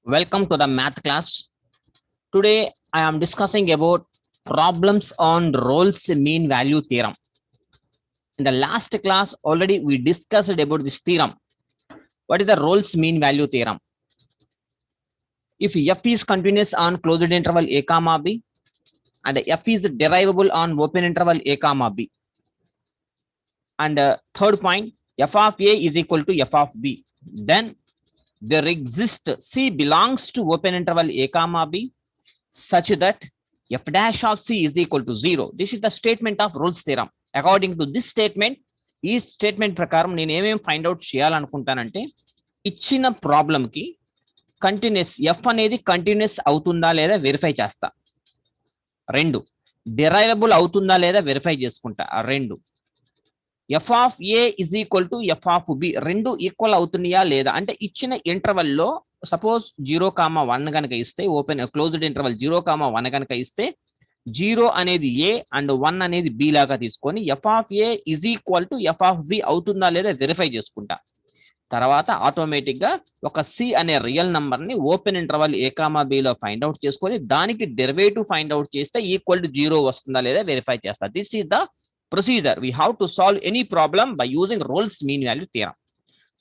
Welcome to the math class. Today I am discussing about problems on Rolle's mean value theorem. In the last class already we discussed about this theorem. What is the Rolle's mean value theorem? If f is continuous on closed interval a comma b and f is derivable on open interval a comma b, and third point, f of a is equal to f of b, then there exists c belongs to open interval a comma b such that f dash of c is equal to 0. This is the statement of Rolle's theorem. According to this statement, ఈ statement ప్రకారం నేను ఏమేమి find out చేయాలనుకుంటానంటే, ఇచ్చిన ప్రాబ్లంకి continuous F అనేది continuous అవుతుందా లేదా verify చేస్తా. రెండు, డిరైవబుల్ అవుతుందా లేదా వెరిఫై చేసుకుంటా. రెండు, f of a is equal to f of b రెండు ఈక్వల్ అవుతున్నాయా లేదా, అంటే ఇచ్చిన ఇంటర్వెల్లో సపోజ్ 0,1 కనుక ఇస్తే, ఓపెన్ క్లోజ్డ్ ఇంటర్వల్ 0,1 కనుక ఇస్తే, 0 అనేది ఏ అండ్ 1 అనేది బి లాగా తీసుకొని f of a is equal to f of b అవుతుందా లేదా వెరిఫై చేసుకుంటా. తర్వాత ఆటోమేటిక్ గా ఒక సి అనే రియల్ నంబర్ ని open interval a comma below find out చేసుకొని దానికి డెరివేటివ్ ఫైండ్ అవుట్ చేస్తే ఈక్వల్ టు 0 వస్తుందా లేదా వెరిఫై చేస్తా. This is the procedure. We have to solve any problem by using Rolle's mean value theorem.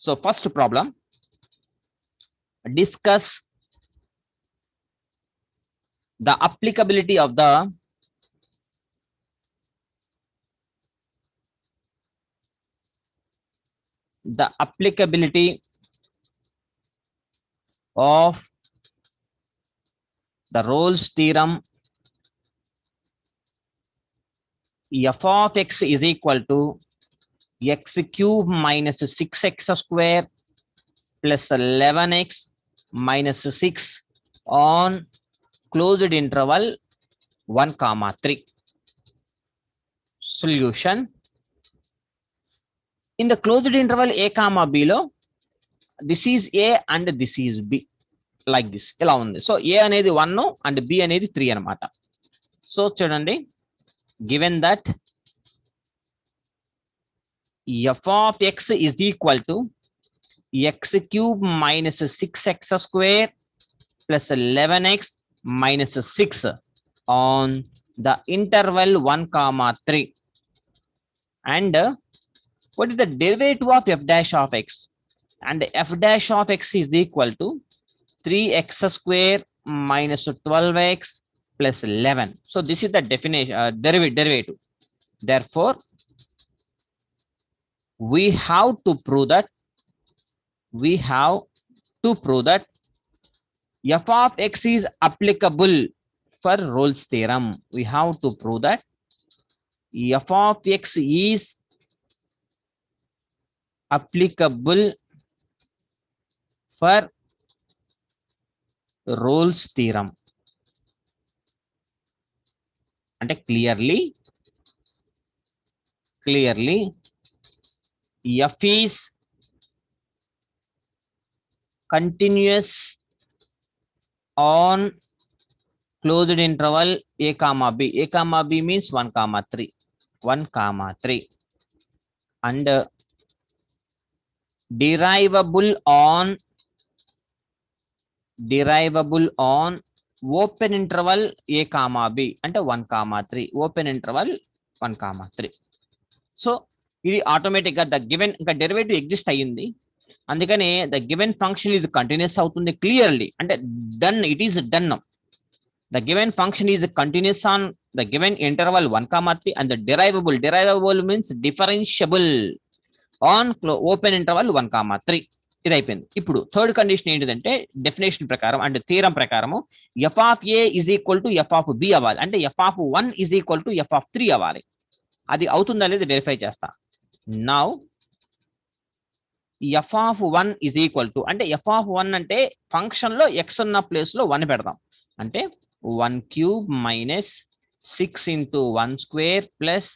So first problem, discuss the applicability of the applicability of the Rolle's theorem f of x is equal to x cube minus 6x square plus 11x minus 6 on closed interval 1,3. Solution. In the closed interval a comma b లో this is a and this is b, like this ఇలా ఉంది. So a అనేది 1 and b అనేది 3 అనమాట. So చూడండి, given that f of x is equal to x cube minus 6x square plus 11x minus 6 on the interval 1,3, and what is the derivative of f dash of x, and f dash of x is equal to 3x square minus 12x plus 11. So this is the definition, derivative. Therefore we have to prove that f of x is applicable for Rolle's theorem. We have to prove that f of x is applicable for Rolle's theorem. అంటే clearly f is continuous on closed interval a comma b. A comma b means 1,3, and derivable on open interval a comma b అంటే 1,3, open interval 1,3. So ఇది automatic గా the given ఇంకా derivative exist అయ్యింది, అందుకని the given function ఇది continuous అవుతుంది clearly. అంటే done, it is done. The given function is continuous on the given interval 1,3 and the derivable means differentiable on open interval 1,3. ఇది అయిపోయింది. ఇప్పుడు థర్డ్ కండిషన్ ఏంటిదంటే, డెఫినేషన్ ప్రకారం అంటే థియరం ప్రకారము f of a is equal to f of b అవ్వాలి, అంటే f of 1 is equal to f of 3 అవ్వాలి. అది అవుతుందా లేదా వెరిఫై చేస్తా. Now f of 1 is equal to, అంటే ఎఫ్ ఆఫ్ 1 అంటే ఫంక్షన్ లో ఎక్స్ ఉన్న ప్లేస్ లో 1 పెడదాం. అంటే 1 cube minus 6 into 1 square plus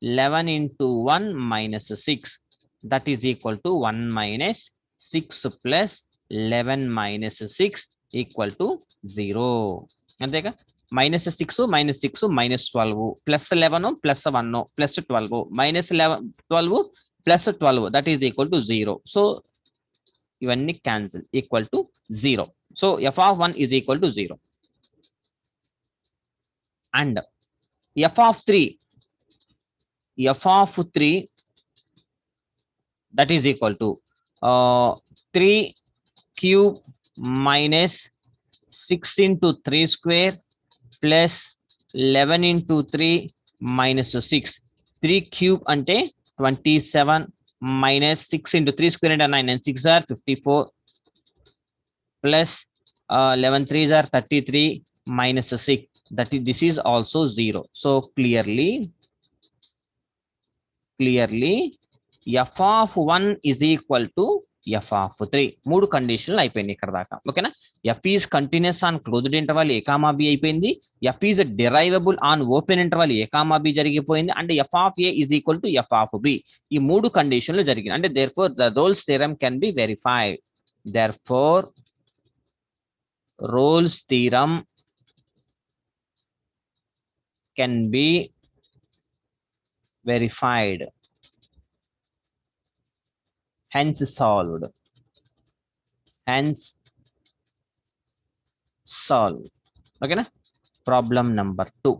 11 into 1 minus 6, that is equal to 1 minus 6 plus 11 minus 6 equal to 0. అంతేగా, -6 -6 -12 plus 11 plus 1 plus 12 -12 plus 12 that is equal to 0. So ఇవన్నీ cancel, equal to 0. So f of 1 is equal to 0. And f of 3, that is equal to 3 cube minus 6 into 3 square plus 11 into 3 minus 6. 3 cube ante 27 minus 6 into 3 square into 9 and 6 are 54 plus 11 3s are 33 minus 6. That is, this is also 0. So clearly f of 1 is equal to f of 3. మూడు కండిషన్లు అయిపోయింది ఇక్కడ దాకా. ఓకేనా? f is continuous on closed interval a comma b అయిపోయింది. f is derivable on open interval a comma b జరిగిపోయింది. And f of a is equal to f of b. ఈ మూడు కండిషన్లు జరిగింది. అంటే therefore the Rolle's theorem can be verified. Therefore Rolle's theorem can be verified. Hence solved. ఓకేనా? Problem number 2.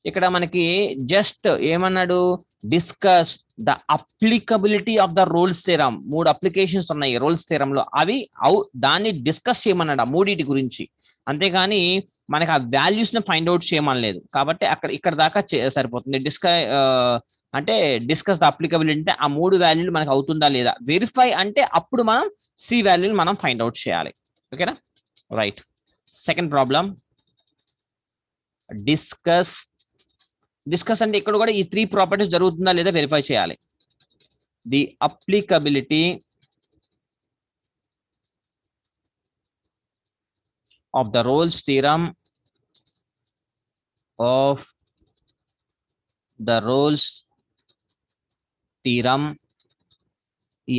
ఇక్కడ మనకి just ఏమన్నాడు, discuss the applicability of the Rolle's theorem. 3 applications ఉన్నాయి రోల్స్ థియరం లో. అవి దాన్ని డిస్కస్ చేయమన్నాడు, ఆ మూడింటి గురించి. అంతేగాని మనకి ఆ వాల్యూస్ ని ఫైండ్ అవుట్ చేయమనలేదు. కాబట్టి ఇక్కడ దాకా సరిపోతుంది. అంటే డిస్కస్ ద అప్లికబిలిటీ అంటే ఆ 3 వాల్యూలు మనకు అవుతుందా లేదా వెరిఫై అంటే అప్పుడు మనం సి వాల్యూని మనం ఫైండ్ అవుట్ చేయాలి. ఓకేనా? రైట్. సెకండ్ ప్రాబ్లం, డిస్కస్ అంటే ఇక్కడ కూడా ఈ 3 ప్రాపర్టీస్ జరుగుతుందా లేదా వెరిఫై చేయాలి. The applicability of the Rolle's theorem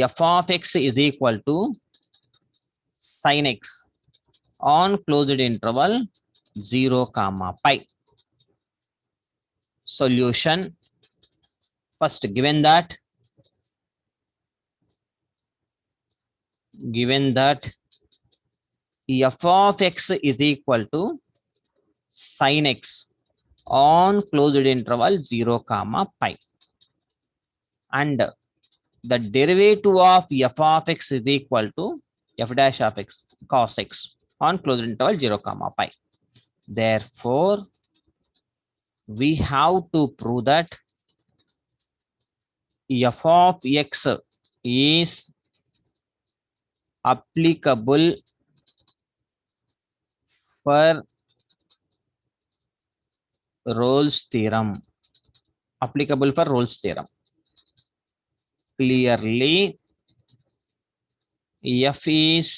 f of x is equal to sin x on closed interval 0 comma pi. Solution. First, given that f of x is equal to sin x on closed interval 0 comma pi, and the derivative of f of x is equal to f dash of x cos x on closed interval 0 comma pi. Therefore we have to prove that f of x is applicable for Rolle's theorem. Clearly f is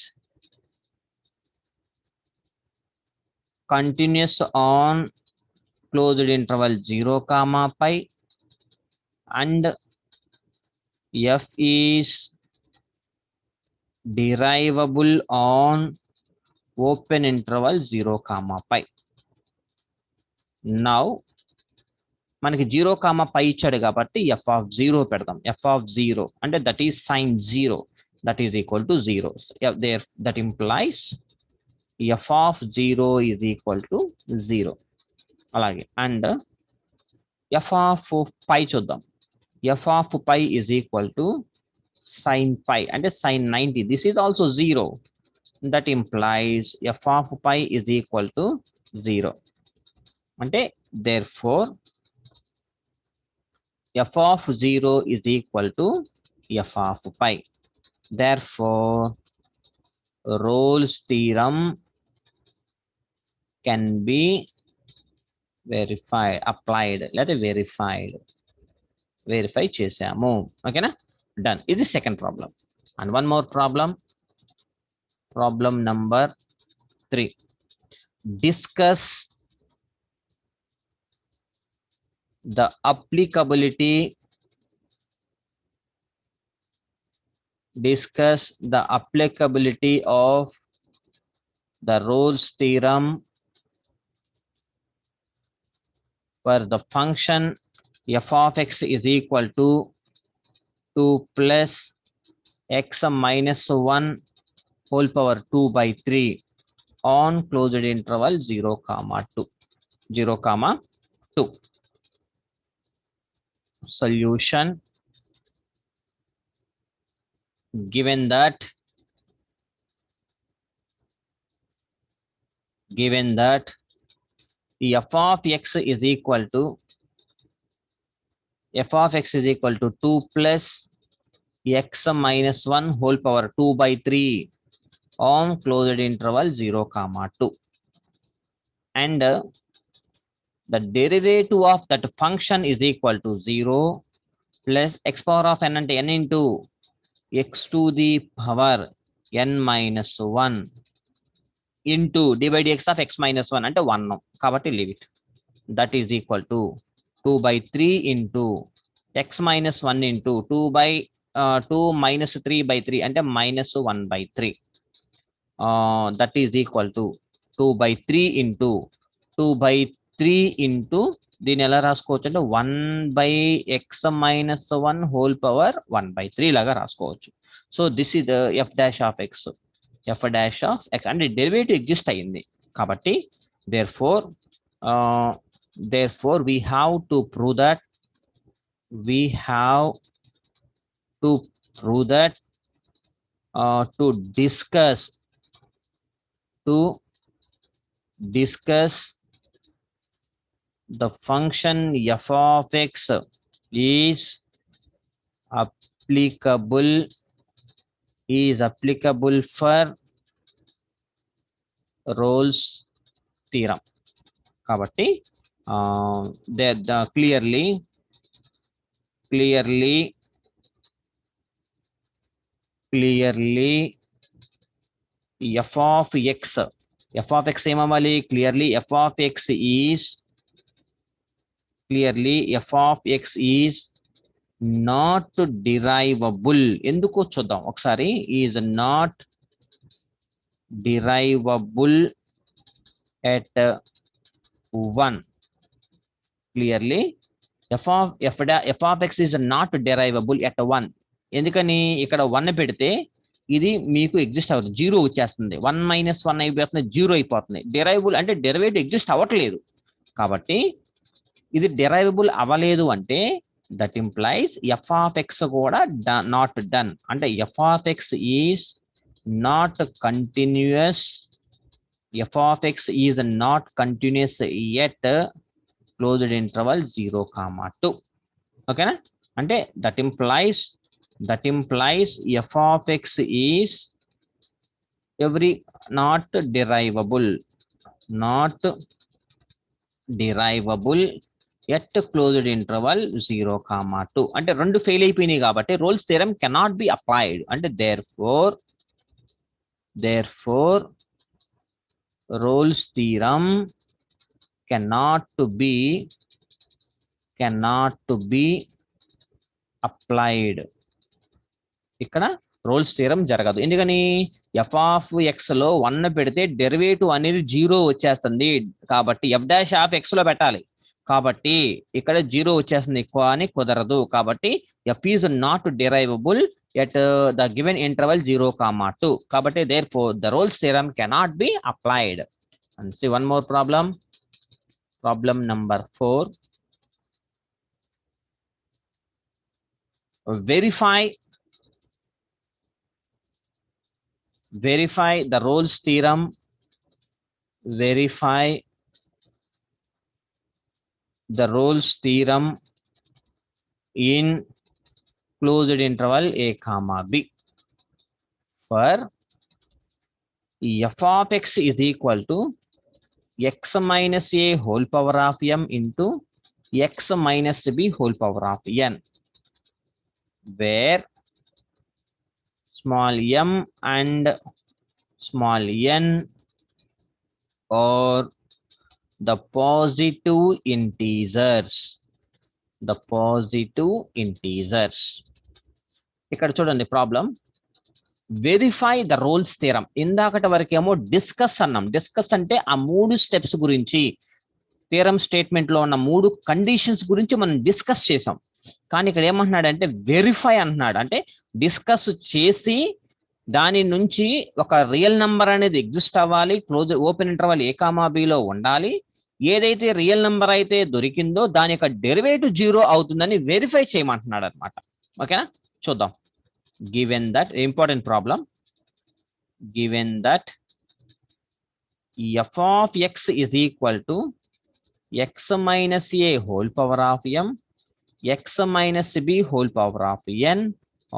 continuous on closed interval 0 comma pi, and f is derivable on open interval 0 comma pi. Now మనకి 0 comma పై ఇచ్చాడు కాబట్టి f of 0 పెడతాం. f of 0 అంటే that is sin 0, that is equal to 0. There that implies f of 0 is equal to 0. అలాగే and f of pi చూద్దాం. f of pi is equal to sin pi అంటే sin 90. This is also 0. That implies f of pi is equal to 0. అంటే therefore f of 0 is equal to f of pi. Therefore Rolle's theorem can be verified, applied, లేదా verify చేసాము. ఓకేనా? Done. ఇది second problem. And one more problem number 3. Discuss the applicability of the Rolle's theorem for the function f of x is equal to 2 plus x minus 1 whole power 2 by 3 on closed interval 0, 2. 0, 2. Solution. Given that f of x is equal to 2 plus x minus 1 whole power 2 by 3 on closed interval 0, 2. And the derivative of that function is equal to 0 plus x power of n అంటే n into x to the power n minus 1 into d by dx of x minus 1 అంటే 1. కాబట్టి leave it. That is equal to 2 by 3 into x minus 1 into 2 by 2 minus 3 by 3 అంటే minus 1 by 3. That is equal to 2 by 3 into 2 by 3 into దీని ఎలా రాసుకోవచ్చు అంటే 1 by x minus 1 whole power 1 by 3 లాగా రాసుకోవచ్చు. So this is the f dash of x అంటే derivative exist అయ్యింది కాబట్టి therefore we have to prove that to discuss the function f of x is applicable for Rolle's theorem. కాబట్టి clearly f of x ఏమవ్వాలి clearly f of x is not derivable. ఎందుకు చూద్దాం ఒకసారి. is not derivable at 1. Clearly f of x is not derivable at 1. ఎందుకని ఇక్కడ 1 పెడితే ఇది మీకు ఎగ్జిస్ట్ అవుతుంది, 0 వచ్చేస్తుంది. 1 minus 1 అయిపోతుంది, 0 అయిపోతుంది. డెరైవబుల్ అంటే డెరివేటివ్ ఎగ్జిస్ట్ అవ్వట్లేదు. కాబట్టి ఇది డెరైవబుల్ అవ్వలేదు అంటే that implies f of x కూడా నాట్ డన్. అంటే f of x is not continuous. f of x is not continuous yet closed interval 0, 2. ఓకేనా? అంటే that implies f of x is not derivable at closed interval 0, 2. అంటే రెండు fail అయిపోయినాయి కాబట్టి Rolle's theorem cannot be applied. అంటే therefore Rolle's theorem cannot be applied. ఇక్కడ Rolle's theorem జరగదు. ఎందుకని f of x లో 1 పెడితే డెరివేటివ్ అనేది 0 వచ్చేస్తుంది. కాబట్టి f dash of x లో పెట్టాలి. కాబట్టి ఇక్కడ 0 వచ్చేస్తుంది, ఎక్కువ అని కుదరదు. కాబట్టి f is not derivable at the given interval 0, 2. కాబట్టి therefore the Rolle's theorem cannot be applied. And see one more problem. Problem number 4. Verify the Rolle's theorem. Verify the Rolle's theorem in closed interval a comma b for f of x is equal to x minus a whole power of m into x minus b whole power of n, where small m and small n are the positive integers. ఇక్కడ చూడండి problem. Verify the Rolle's theorem. ఇందాకటి వరకేమో discuss అన్నాం. Discuss అంటే ఆ 3 steps గురించి, theorem statement లో ఉన్న 3 కండిషన్స్ గురించి మనం డిస్కస్ చేసాం. కానీ ఇక్కడ ఏమంటున్నాడు అంటే వెరిఫై అంటున్నాడు. అంటే డిస్కస్ చేసి దాని నుంచి ఒక రియల్ నంబర్ అనేది ఎగ్జిస్ట్ అవ్వాలి, close open interval a comma బిలో ఉండాలి. ఏదైతే రియల్ నంబర్ అయితే దొరికిందో దాని యొక్క డెరివేటివ్ 0 అవుతుందని వెరిఫై చేయమంటున్నాడు అనమాట. ఓకేనా, చూద్దాం. Given that important problem, given that f of x is equal to x minus a whole power of m x minus b whole power of n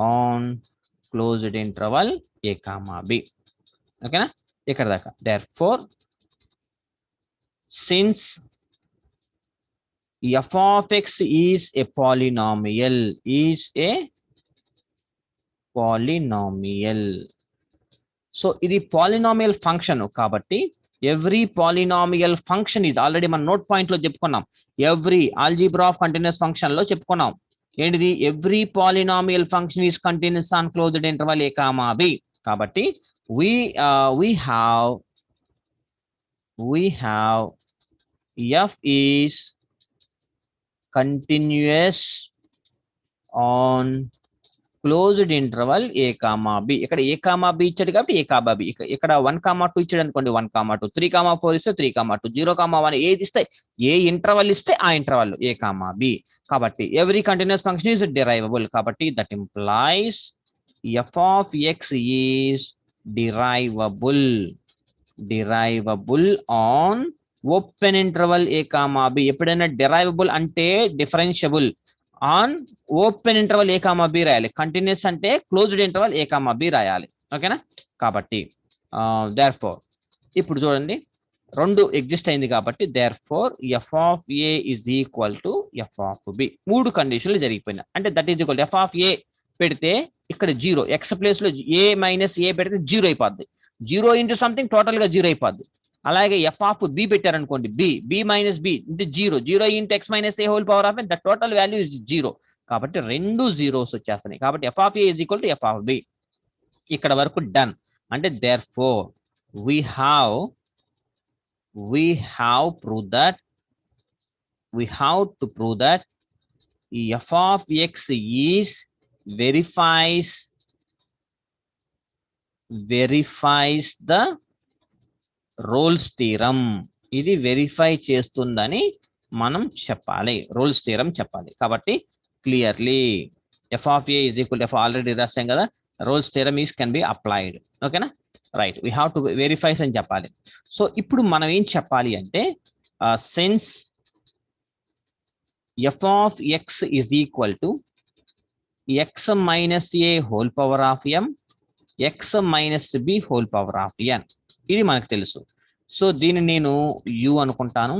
on closed interval a comma b. ఓకేనా, ఇక్కడ దాకా. therefore since f of x is a polynomial, so ఇది polynomial function కాబట్టి every polynomial function ఇది already మన note point లో చెప్పుకున్నాం. Every algebra of continuous function లో చెప్పుకున్నాం. ఏంటిది? Every polynomial function is continuous on closed interval a comma b. కాబట్టి we have f is continuous on closed interval a comma b. ఇక్కడ a comma B ఇచ్చాడు కాబట్టి ఏ comma b. ఇక్కడ 1,2 ఇచ్చాడు అనుకోండి 1,2, 3,4 ఇస్తే 3,2, 0,1 ఏది ఇస్తే ఏ ఇంటర్వల్ ఇస్తే ఆ ఇంటర్వల్ ఏ కామా బి. కాబట్టి every continuous function is derivable. కాబట్టి that implies f of x is derivable on open interval a comma b. ఎప్పుడైనా డిరైవబుల్ అంటే differentiable, on open interval a comma b రాయాలి. Continuous అంటే closed interval a comma b రాయాలి. ఓకేనా, కాబట్టి therefore ఇప్పుడు చూడండి రెండు ఎగ్జిస్ట్ అయింది కాబట్టి therefore f of a is equal to f of b. 3 కండిషన్లు జరిగిపోయినాయి. అంటే that is equal f of a పెడితే ఇక్కడ 0, x ప్లేస్ లో a మైనస్ a పెడితే 0 అయిపోద్ది. 0 ఇంటూ సంథింగ్ టోటల్ గా 0 అయిపోద్ది. అలాగే f of b పెట్టారనుకోండి, b minus b into 0 into x minus a whole power of the total value is 0. కాబట్టి రెండు జీరోస్ వచ్చేస్తున్నాయి. కాబట్టి f of a is equal to f of b. ఇక్కడ వరకు డన్. అంటే therefore we have to prove that f of x is verifies the Rolle's theorem. ఇది verify చేస్తుందని మనం చెప్పాలి, రోల్స్ థీరం చెప్పాలి. కాబట్టి clearly f of a is equal to f already రాసాం కదా, Rolle's theorem is can be applied. ఓకేనా, right. We have to verifies అని చెప్పాలి. సో ఇప్పుడు మనం ఏం చెప్పాలి అంటే since f of x is equal to x minus a whole power of m x minus b whole power of n. ఇది మనకు తెలుసు. సో దీన్ని నేను u అనుకుంటాను,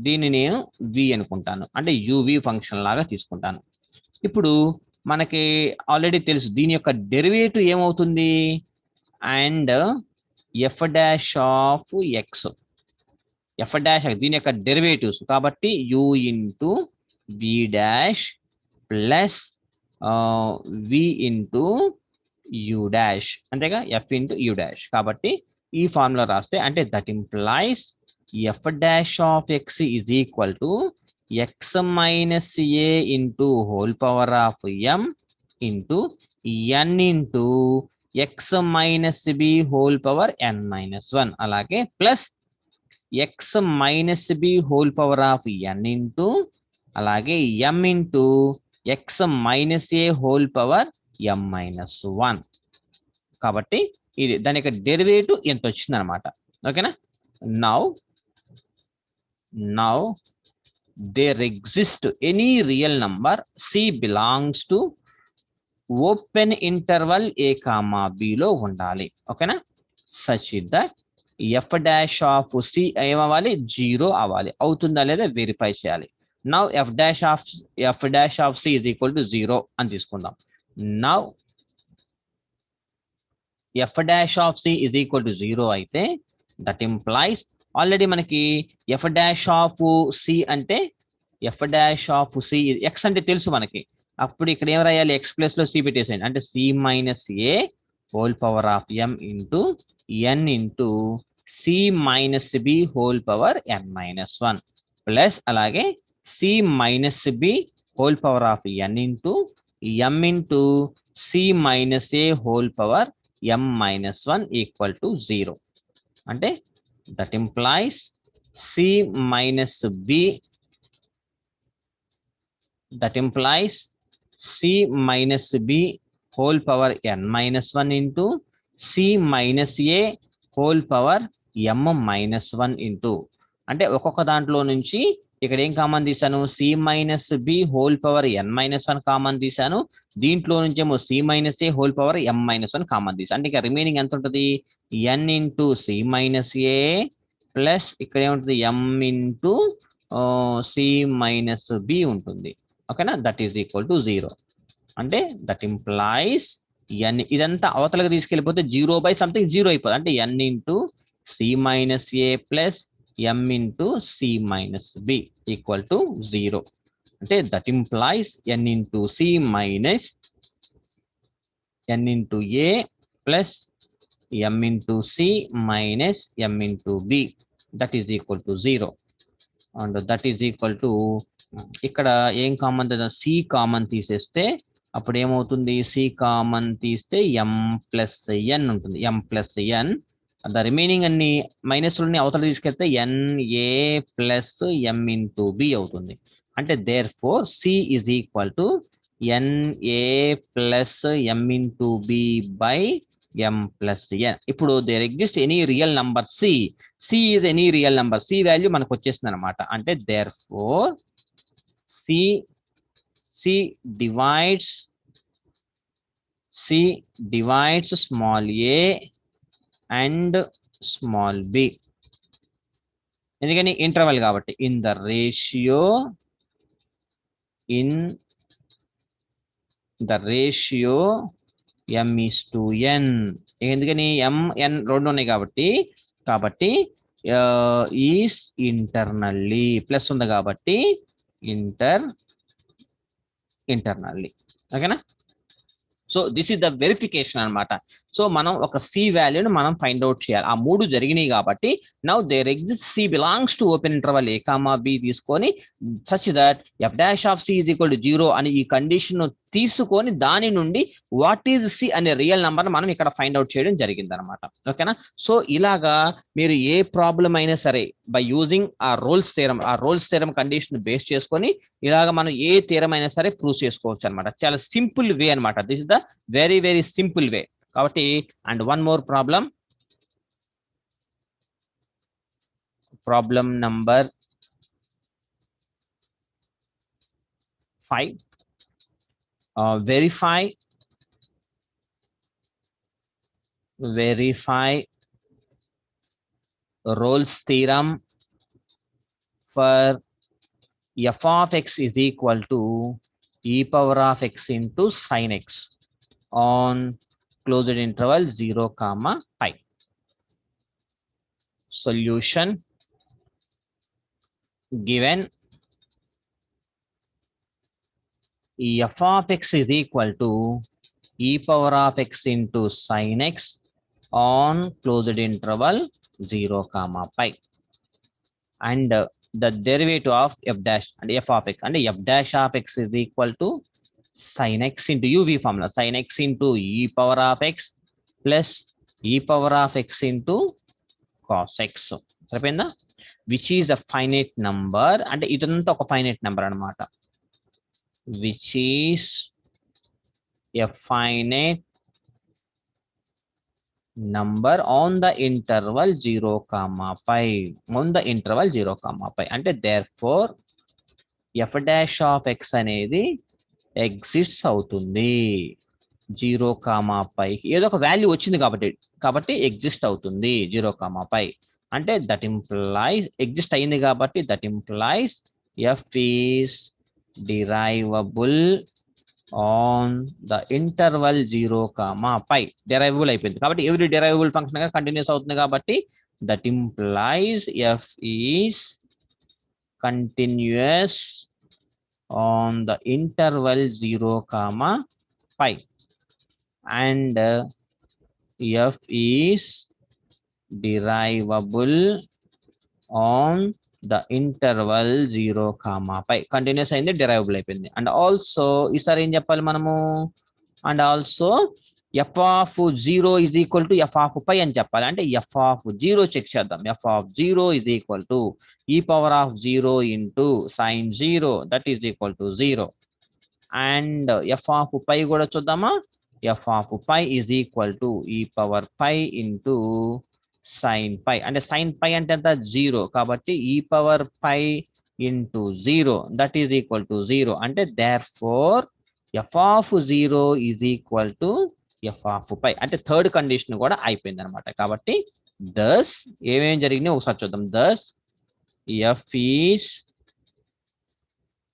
దీన్ని నేను v అనుకుంటాను. అంటే uv ఫంక్షన్ లాగా తీసుకుంటాను. ఇప్పుడు మనకి ఆల్రెడీ తెలుసు దీని యొక్క డెరివేటివ్ ఏమవుతుంది, and f dash of x, f dash దీని యొక్క డెరివేటివ్స్. కాబట్టి u into v dash plus v into u dash, అంతేగా, f ఇంటూ u డాష్. కాబట్టి ఈ ఫార్ములా రాస్తే అంటే that implies f dash of x is equal to x minus a into whole power of m into n into x minus b whole power n minus 1, అలాగే plus x minus b whole power of n into అలాగే m into x minus a whole power m minus 1. కాబట్టి ఇది దాని యొక్క derivative ఎంత వచ్చింది అనమాట. ఓకేనా, now there exist any real number c belongs to open interval a comma బిలో ఉండాలి. ఓకేనా, such that f dash of c ఏమవ్వాలి, 0 అవ్వాలి. అవుతుందా లేదా వెరిఫై చేయాలి. Now f dash of c is equal to 0 అని తీసుకుందాం. Now f dash of c is equal to 0 అయితే దట్ ఇంప్లైస్ ఆల్రెడీ మనకి f డాష్ ఆఫ్ c అంటే f dash of c x అంటే తెలుసు మనకి. అప్పుడు ఇక్కడ ఏం రాయాలి, x ప్లస్ లో c పెట్టేసేయండి. అంటే c minus a whole power of m into n into c minus b whole power n minus 1 plus అలాగే c minus b whole power of n into m into c minus a whole power m minus 1 equal to 0. అంటే that implies c minus b, that implies c minus b whole power n minus 1 into c minus a whole power m minus 1 into, అంటే ఒక్కొక్క దాంట్లో నుంచి ఇక్కడ ఏం common తీసాను, c minus b whole power n minus 1 common తీసాను, దీంట్లో నుంచి ఏమో c minus a whole power m minus 1 common తీసాను. అంటే ఇక రిమైనింగ్ ఎంత ఉంటుంది, n into c minus a plus ఇక్కడ ఏముంటుంది m into c minus b ఉంటుంది. ఓకేనా, దట్ ఈస్ ఈక్వల్ టు 0. అంటే దట్ ఇంప్లాయిస్ ఎన్, ఇదంతా అవతలకు తీసుకెళ్ళిపోతే 0/something 0 అయిపోతుంది. అంటే ఎన్ into c minus a plus m into c minus b equal to 0. అంటే that implies n into c minus n into a plus m into c minus m into b, that is equal to 0. And that is equal to, ఇక్కడ ఏం common, c common తీసేస్తే అప్పుడు ఏమవుతుంది, c common తీస్తే m plus n ఉంటుంది, m plus n. The remaining అన్ని మైనస్లని అవతల తీసుకెళ్తే n a plus m into b అవుతుంది. అంటే therefore c is equal to n a plus m into b by m plus n. ఇప్పుడు there exist any real number c, c is any real number, c value మనకు వచ్చేస్తుంది అనమాట. అంటే therefore c divides small a and small b. ఎందుకని interval కాబట్టి, in the ratio m is to n. ఎందుకని m n రెండు ఉన్నాయి కాబట్టి ఈస్ ఇంటర్నల్లీ, ప్లస్ ఉంది కాబట్టి ఇంటర్నల్లీ. ఓకేనా, so this is the verification అనమాట. సో మనం ఒక సి వాల్యూని మనం ఫైండ్ అవుట్ చేయాలి. ఆ మూడు జరిగినాయి కాబట్టి now there exist c belongs to open interval a comma b తీసుకొని such that f dash of c is equal to 0 అని ఈ కండిషన్ తీసుకొని దాని నుండి వాట్ ఈజ్ సి అనే రియల్ నెంబర్ మనం ఇక్కడ ఫైండ్ అవుట్ చేయడం జరిగింది అనమాట. ఓకేనా, సో ఇలాగా మీరు ఏ ప్రాబ్లం అయినా సరే బై యూజింగ్ ఆ రోల్స్ థీరం కండిషన్ బేస్ చేసుకొని ఇలాగ మనం ఏ థీరం అయినా సరే ప్రూవ్ చేసుకోవచ్చు అనమాట. చాలా సింపుల్ వే అనమాట. This is the very very simple way. కాబట్టి and one more problem number 5. Verify Rolle's theorem for f of x is equal to e power of x into sin x on closed interval 0, pi. Solution given f of x is equal to e power of x into sin x on closed interval 0, pi, and the derivative of f dash and f of x, and f dash of x is equal to sin x into uv formula, sin x into e power of x plus e power of x into cos x. సరిపోయిందా, which is a finite number, అంటే ఇదంతా ఒక finite number అన్నమాట, which is a finite number on the interval 0, pi, on the interval 0, pi. అంటే therefore f dash of x అనేది exist అవుతుంది 0, pi. ఏదో ఒక వాల్యూ వచ్చింది కాబట్టి ఎగ్జిస్ట్ అవుతుంది 0, pi. అంటే దట్ ఇంప్లైస్ ఎగ్జిస్ట్ అయింది కాబట్టి that implies f is derivable on the interval 0, pi. derivable అయిపోయింది కాబట్టి ఎవ్రీ derivable ఫంక్షన్ గా కంటిన్యూస్ అవుతుంది కాబట్టి that implies f is continuous on the interval 0, pi, and f is derivable on the interval 0, pi. Continuous అయింది, derivable అయిపోయింది. And also ఈసారి ఏం చెప్పాలి మనము, and also f of 0 is equal to f of pi అని చెప్పాలి. అంటే f of 0 check చేద్దాం. F of 0 is equal to e power of 0 into sine 0 that is equal to 0. And f of pi కూడా చూద్దామా. F of pi is equal to e power pi into sine pi. అంటే sign pi అంటే ఎంత 0 కాబట్టి e power pi into 0 that is equal to 0. అంటే therefore f of 0 is equal to f of pi. అంటే third condition కూడా అయిపోయింది అనమాట. కాబట్టి దస్ ఏమేం జరిగినాయి ఒకసారి చూద్దాం. Thus f is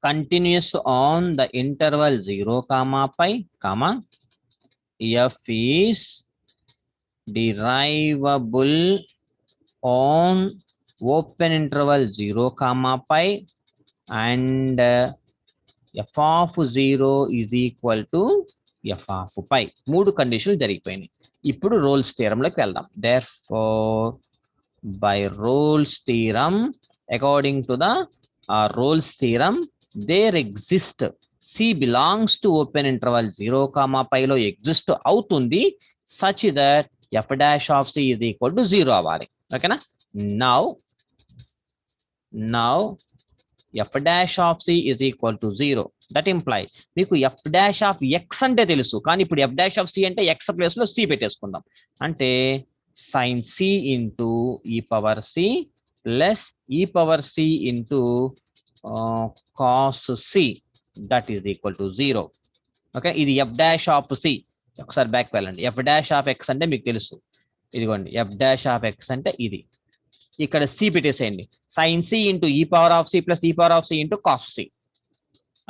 continuous on the interval 0 comma pi comma f is derivable on open interval 0 comma pi and f of 0 is equal to f of pi. మూడు కండిషన్లు జరిగిపోయినాయి. ఇప్పుడు రోల్స్ థియరంలోకి వెళ్దాం. Therefore by Rolle's theorem, according to the Rolle's theorem, there exist C belongs to open interval 0 comma pi లో exist అవుతుంది such that f dash of C is equal to 0 అవ్వాలి. ఓకేనా. now f dash of C is equal to 0. That implies మీకు f dash of x అంటే తెలుసు, కానీ ఇప్పుడు f dash of C అంటే x ప్లేస్ లో C పెట్టేసుకుందాం. అంటే sin C ఇంటూ ఈ పవర్ C ప్లస్ ఈ power C into cos C that is equal to 0. Okay, ఇది f dash of C. ఒకసారి బ్యాక్ వెళ్ళండి. f dash of x అంటే మీకు తెలుసు, ఇదిగోండి f dash of x అంటే ఇది. ఇక్కడ C పెట్టేసేయండి. sin C ఇంటూ ఈ పవర్ ఆఫ్ C ప్లస్ ఈ power of C into cos C.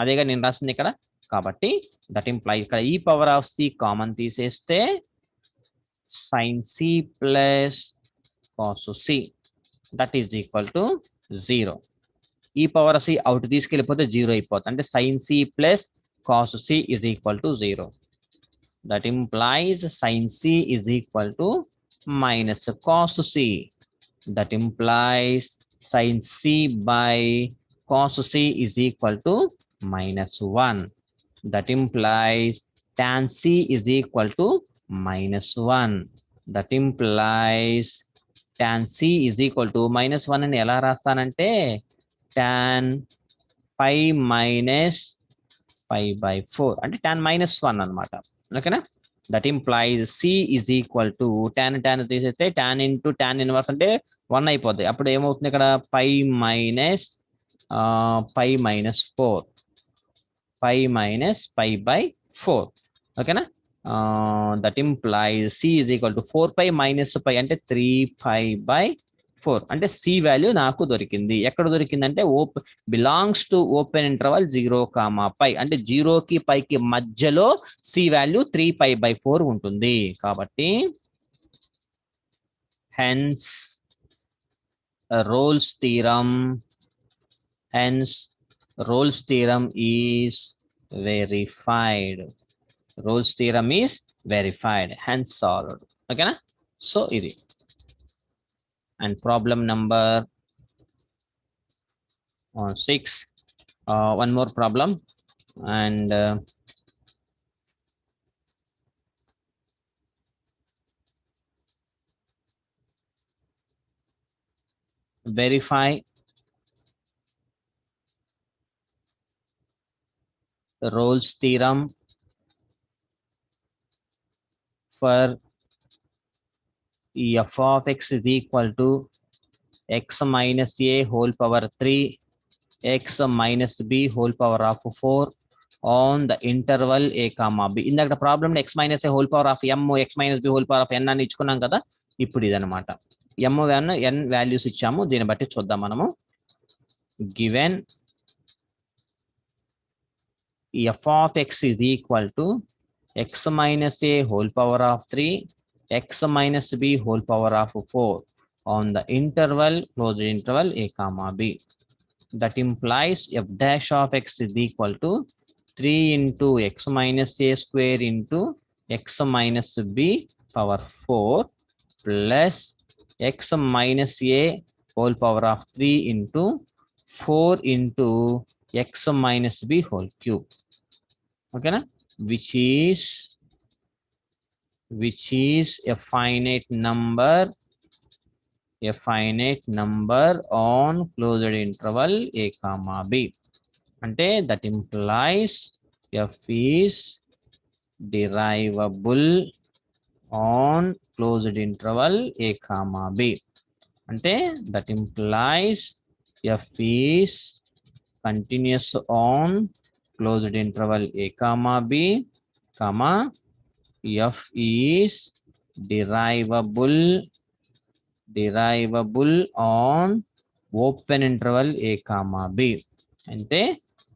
అదేగా నేను రాస్తుంది ఇక్కడ. కాబట్టి దట్ ఇంప్లై ఇక్కడ ఈ పవర్ ఆఫ్ C కామన్ తీసేస్తే sin C plus cos C that is equal to 0. ఈ పవర్ C అవుట్ తీసుకెళ్ళిపోతే 0 అయిపోతుంది. అంటే sin C plus cos C is equal to 0. That implies sin C is equal to minus cos C. That implies sin C by cos C is equal to minus 1. That implies tan C is equal to minus 1. That implies tan C is equal to minus 1 అని ఎలా రాస్తానంటే tan pi minus pi by 4 అంటే tan minus 1 అనమాట. ఓకేనా. That implies C is equal to tan తీసేస్తే tan into tan inverse అంటే 1 అయిపోద్ది. అప్పుడు ఏమవుతుంది ఇక్కడ pi minus pi by 4. ఓకేనా. That implies C is equal to 4 pi minus pi అంటే 3 pi by 4. అంటే C వాల్యూ నాకు దొరికింది. ఎక్కడ దొరికిందంటే belongs to open interval 0 comma pi. అంటే 0కి పైకి మధ్యలో C వాల్యూ 3 pi by 4 ఉంటుంది. కాబట్టి hence Rolle's theorem is verified. Rolle's theorem is verified, hence solved. ఓకేనా. సో ఇది. And problem number 6, one more problem, and verify Rolle's theorem for f of x is equal to x minus a whole power 3 x minus b whole power of 4 on the interval a comma b. ఇందాక problem x minus a whole power of m x minus b whole power of n అని ఇచ్చుకున్నాం కదా. ఇప్పుడు ఇదనమాట. m n values ఇచ్చాము, దీన్ని బట్టి చూద్దాం మనము. Given f of x is equal to x minus a whole power of 3 x minus b whole power of 4 on the interval closed interval a comma b. That implies f dash of x is equal to 3 into x minus a square into x minus b power 4 plus x minus a whole power of 3 into 4 into x minus b whole cube. Okay na? Which is which is a finite number on closed interval a comma b. Ante that implies f is derivable on closed interval a comma b. Ante that implies f is continuous on closed interval a comma b, comma f is derivable on open interval a comma b. Ante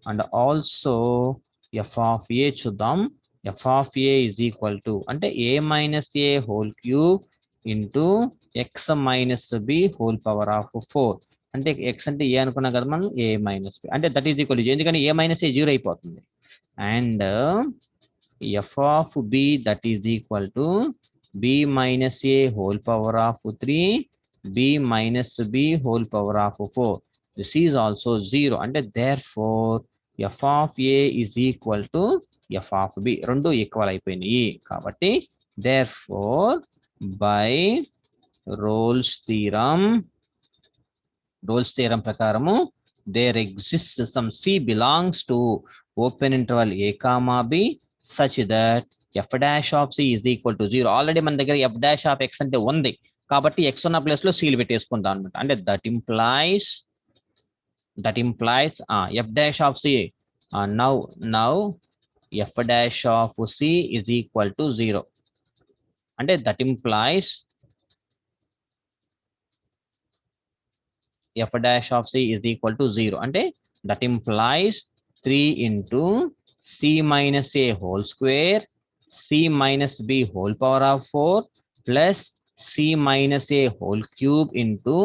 and also f of a చూద్దాం. f of a is equal to అంటే a minus a whole cube into x minus b whole power of 4. అంటే x అంటే a అనుకున్నాం కదా మనం, a minus b అంటే that is equal to, ఎందుకంటే a minus a 0 అయిపోతుంది. And f of b that is equal to b minus a whole power of 3 b minus b whole power of 4. This is also 0 and therefore f of a is equal to f of b. రెండు equal అయిపోయినాయి కాబట్టి therefore by Rolle's theorem ప్రకారము there exists some c belongs to open interval a comma b such that f dash of c is equal to 0. Already మన దగ్గర f dash of x అంటే ఉంది కాబట్టి x ఉన్న place లో c పెట్టేసుకుంటాం అనమాట. అంటే that implies f dash of c now f dash of c is equal to 0. అంటే that implies f dash of c is equal to 0. అంటే that implies 3 into c minus a whole square c minus b whole power of 4 plus c minus a whole cube into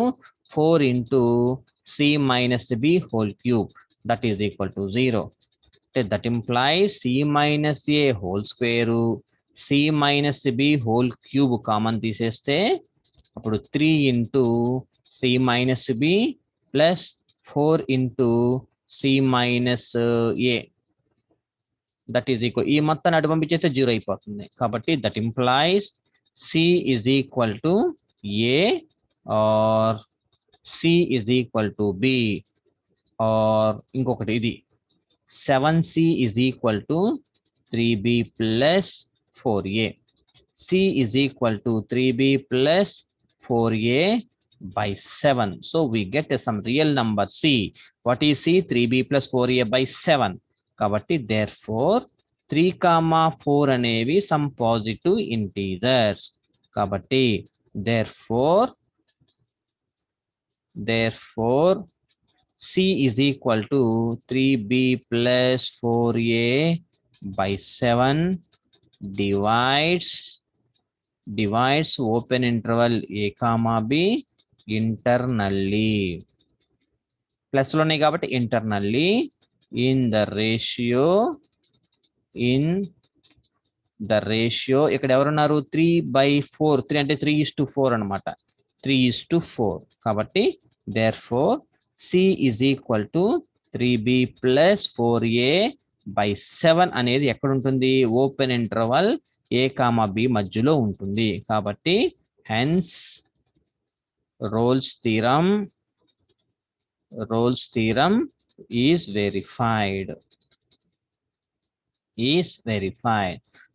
4 into c minus b whole cube, that is equal to 0. That implies c minus a whole square c minus b whole cube common తీసేస్తే అప్పుడు 3 into c minus b plus 4 into c minus a, that is equal, ఈ మొత్తాన్ని అటు పంపించేస్తే 0 అయిపోతుంది. కాబట్టి that implies c is equal to a or c is equal to b or ఇంకొకటి ఇది 7c is equal to 3b plus 4a. c is equal to 3b plus 4a by 7. So we get some real number c. What is c? 3b plus 4a by 7. కాబట్టి therefore 3, 4 అనేవి some positive integers. కాబట్టి therefore c is equal to 3b plus 4a by 7 divides open interval a comma b internally. Plus లో ఉన్నాయి కాబట్టి internally in the ratio ఇక్కడ ఎవరున్నారు 3/4, 3 అంటే 3:4 అనమాట, 3:4. కాబట్టి therefore c is equal to 3b plus 4a by 7 అనేది ఎక్కడ ఉంటుంది? ఓపెన్ ఇంటర్వల్ a, b మధ్యలో ఉంటుంది. కాబట్టి hence Rolle's theorem is verified.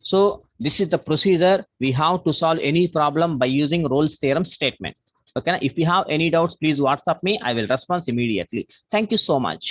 So this is the procedure we have to solve any problem by using Rolle's theorem statement. Okay, if you have any doubts, please WhatsApp me. I will respond immediately. Thank you so much.